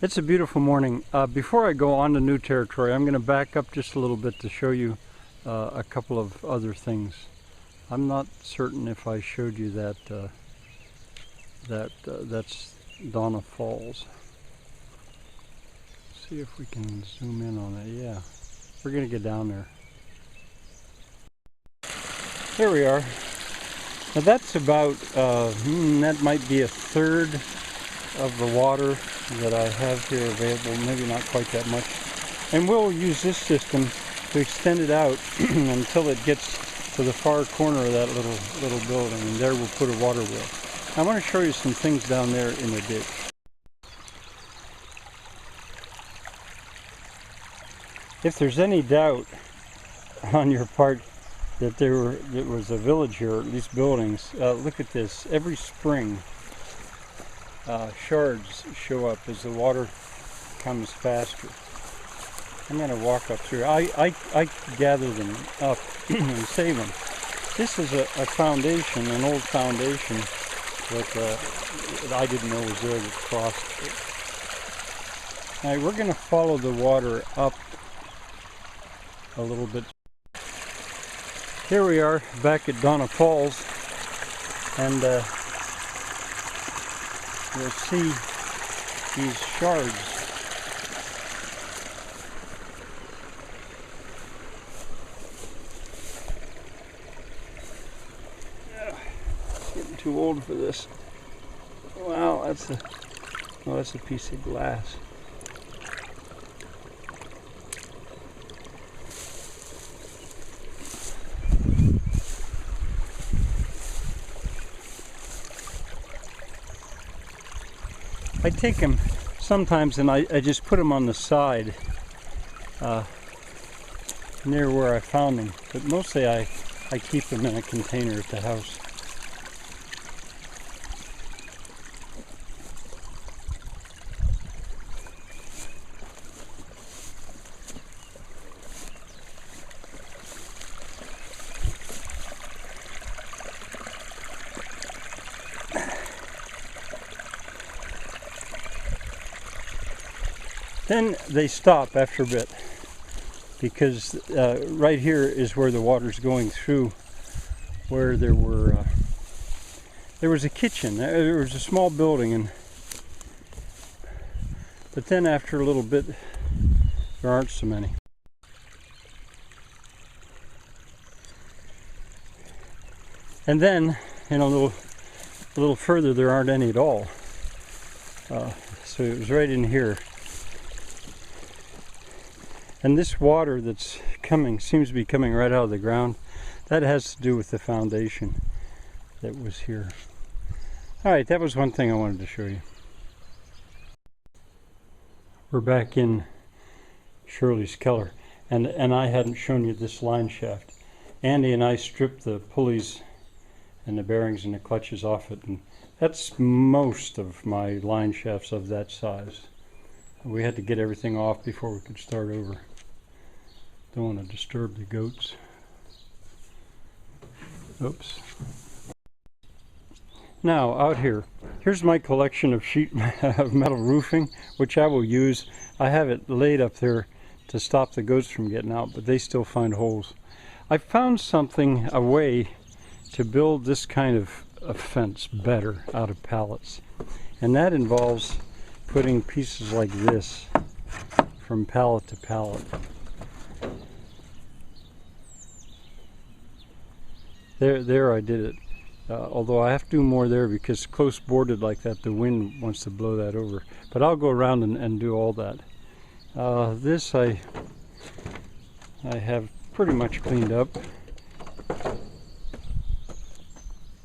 It's a beautiful morning. Before I go on to new territory, I'm going to back up just a little bit to show you a couple of other things. I'm not certain if I showed you that that's Donna Falls. See if we can zoom in on it. Yeah, we're going to get down there. Here we are. Now that's about, that might be a third of the water that I have here available, maybe not quite that much. And we'll use this system to extend it out until it gets to the far corner of that little building, and there we'll put a water wheel. I want to show you some things down there in the ditch. If there's any doubt on your part that there was a village here, or at least buildings, look at this. Every spring, shards show up as the water comes faster. I'm going to walk up through. I gather them up and save them. This is a foundation, an old foundation that I didn't know was there that crossed it. Now we're going to follow the water up a little bit. Here we are back at Donna Falls, and you'll see these shards. Getting too old for this. Wow, that's a piece of glass. I take them sometimes and I just put them on the side near where I found them, but mostly I keep them in a container at the house. Then they stop after a bit, because right here is where the water's going through, where there was a kitchen. There was a small building, but then after a little bit there aren't so many. And then, a little further, there aren't any at all. So it was right in here. And this water that's coming seems to be coming right out of the ground. That has to do with the foundation that was here. Alright, that was one thing I wanted to show you. We're back in Shirley's Keller, and I hadn't shown you this line shaft. Andy and I stripped the pulleys and the bearings and the clutches off it, and that's most of my line shafts of that size. We had to get everything off before we could start over. Don't want to disturb the goats. Oops. Now, out here, here's my collection of sheet of metal roofing, which I will use. I have it laid up there to stop the goats from getting out, but they still find holes. I found a way to build this kind of a fence better out of pallets, and that involves putting pieces like this from pallet to pallet. There I did it. Although I have to do more there because close boarded like that, the wind wants to blow that over. But I'll go around and do all that. This I have pretty much cleaned up.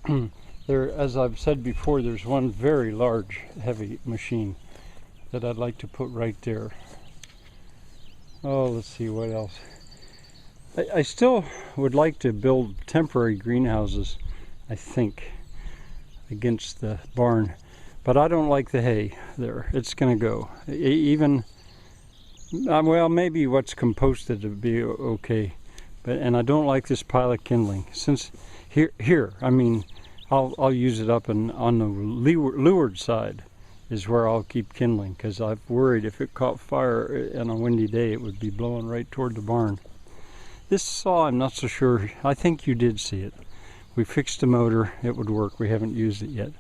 There, as I've said before, there's one very large, heavy machine that I'd like to put right there. Oh, let's see what else. I still would like to build temporary greenhouses, I think, against the barn, but I don't like the hay there. It's going to go. Even, well, maybe what's composted would be okay, and I don't like this pile of kindling. Since here, I mean, I'll use it up on the leeward side, is where I'll keep kindling, because I've worried if it caught fire on a windy day it would be blowing right toward the barn. This saw, I'm not so sure. I think you did see it. We fixed the motor. It would work. We haven't used it yet.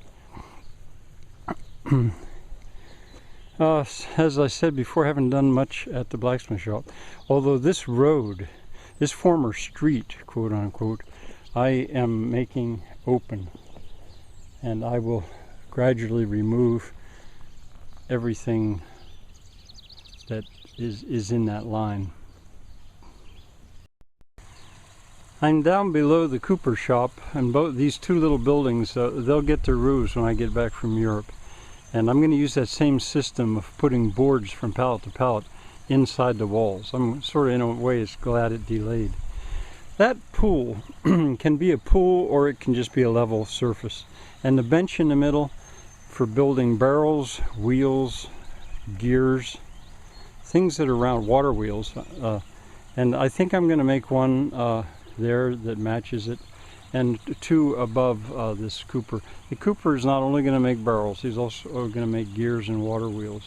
As I said before, I haven't done much at the blacksmith shop. Although this road, this former street, quote unquote, I am making open. And I will gradually remove everything that is in that line. I'm down below the Cooper shop, and both these two little buildings, they'll get their roofs when I get back from Europe. And I'm going to use that same system of putting boards from pallet to pallet inside the walls. I'm sort of, in a way, it's glad it delayed. That pool can be a pool, or it can just be a level surface. And the bench in the middle for building barrels, wheels, gears, things that are around, water wheels. And I think I'm going to make one there that matches it, and two above this Cooper. The Cooper is not only going to make barrels, he's also going to make gears and water wheels.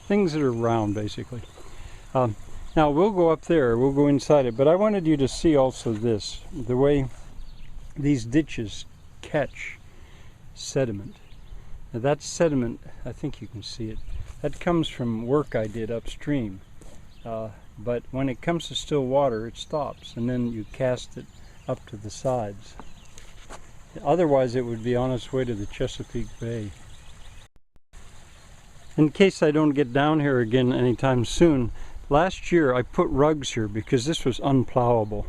Things that are round, basically. Now we'll go up there, we'll go inside it, but I wanted you to see also this, the way these ditches catch sediment. Now that sediment, I think you can see it, that comes from work I did upstream. But when it comes to still water, it stops, and then you cast it up to the sides. Otherwise, it would be on its way to the Chesapeake Bay. In case I don't get down here again anytime soon, last year I put rugs here because this was unplowable.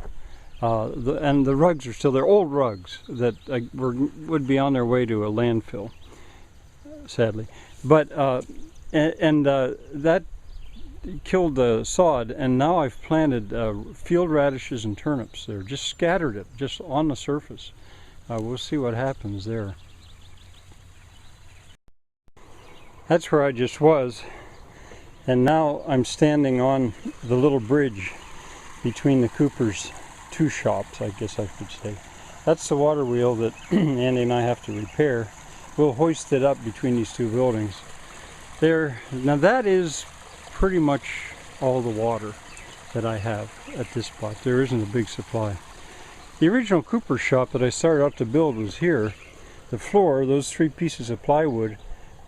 And the rugs are still there, old rugs that would be on their way to a landfill, sadly. But that killed the sod, and now I've planted field radishes and turnips there, just scattered it just on the surface. We'll see what happens there. That's where I just was, and now I'm standing on the little bridge between the Cooper's two shops, I guess I could say. That's the water wheel that Andy and I have to repair. We'll hoist it up between these two buildings. There, now that is pretty much all the water that I have at this spot. There isn't a big supply. The original Cooper shop that I started out to build was here. The floor, those 3 pieces of plywood,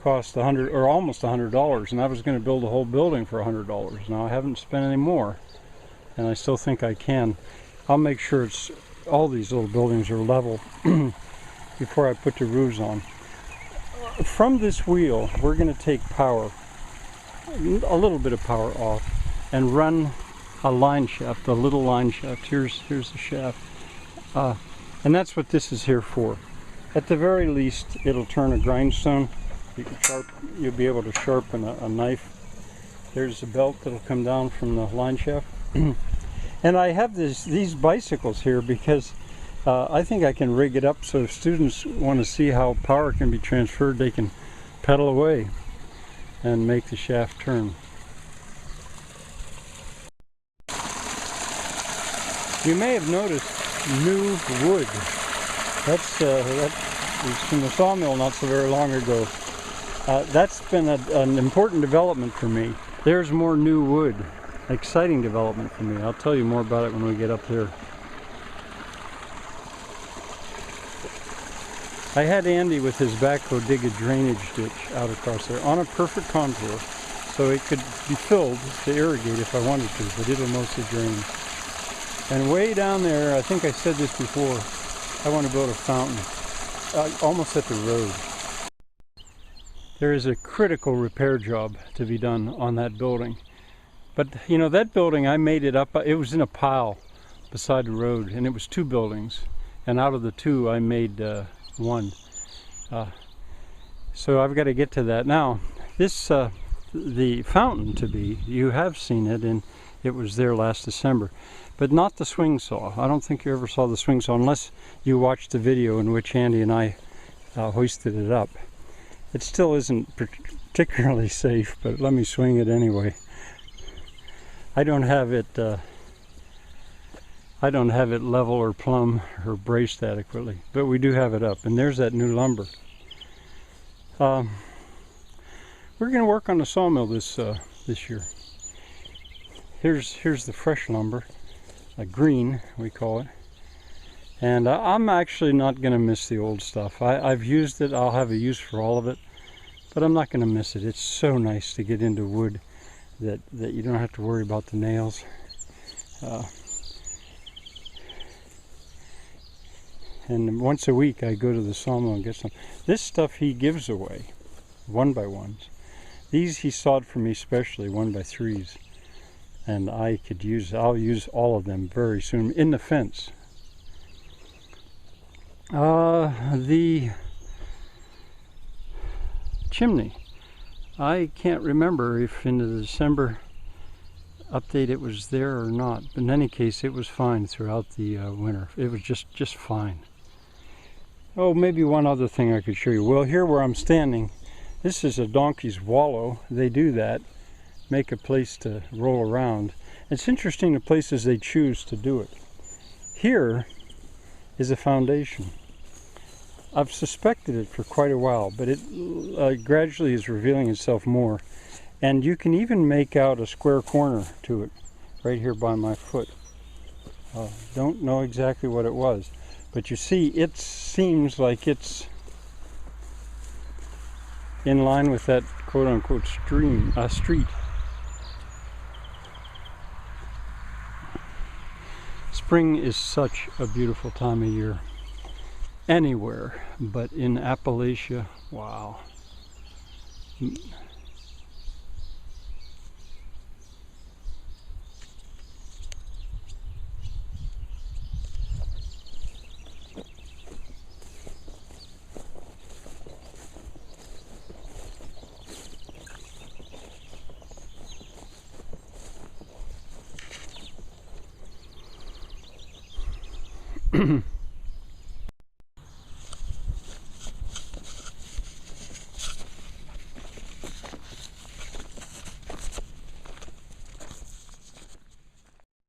cost $100 or almost $100, and I was going to build a whole building for $100. Now I haven't spent any more, and I still think I can. I'll make sure it's all these little buildings are level before I put the roofs on. From this wheel, we're going to take power, a little bit of power off, and run a line shaft, a little line shaft. Here's the shaft, and that's what this is here for. At the very least, it'll turn a grindstone. You'll be able to sharpen a knife. There's a belt that'll come down from the line shaft. And I have these bicycles here because I think I can rig it up so if students want to see how power can be transferred, they can pedal away and make the shaft turn. You may have noticed new wood. That was from the sawmill not so very long ago. That's been an important development for me. There's more new wood. Exciting development for me. I'll tell you more about it when we get up there. I had Andy with his backhoe dig a drainage ditch out across there on a perfect contour, so it could be filled to irrigate if I wanted to, but it'll mostly drain. And way down there, I think I said this before, I want to build a fountain almost at the road. There is a critical repair job to be done on that building. But you know, that building, I made it up, it was in a pile beside the road, and it was 2 buildings, and out of the 2 I made one. So I've got to get to that. Now this the fountain to be, you have seen it, and it was there last December, but not the swing saw. I don't think you ever saw the swing saw unless you watched the video in which Andy and I hoisted it up. It still isn't particularly safe, but let me swing it anyway. I don't have it level or plumb or braced adequately, but we do have it up, and there's that new lumber. We're going to work on the sawmill this year. Here's the fresh lumber, green we call it, and I'm actually not going to miss the old stuff. I've used it. I'll have a use for all of it, but I'm not going to miss it. It's so nice to get into wood that you don't have to worry about the nails. And once a week I go to the sawmill and get some. This stuff he gives away, 1x1s. These he sawed for me specially, 1x3s. And I'll use all of them very soon in the fence. The chimney. I can't remember if in the December update it was there or not. But in any case, it was fine throughout the winter. It was just fine. Oh, maybe one other thing I could show you. Well, here where I'm standing, this is a donkey's wallow. They do that, make a place to roll around. It's interesting the places they choose to do it. Here is a foundation. I've suspected it for quite a while, but it gradually is revealing itself more. And you can even make out a square corner to it right here by my foot. Don't know exactly what it was, but you see it seems like it's in line with that quote-unquote street. Spring is such a beautiful time of year anywhere, but in Appalachia, wow.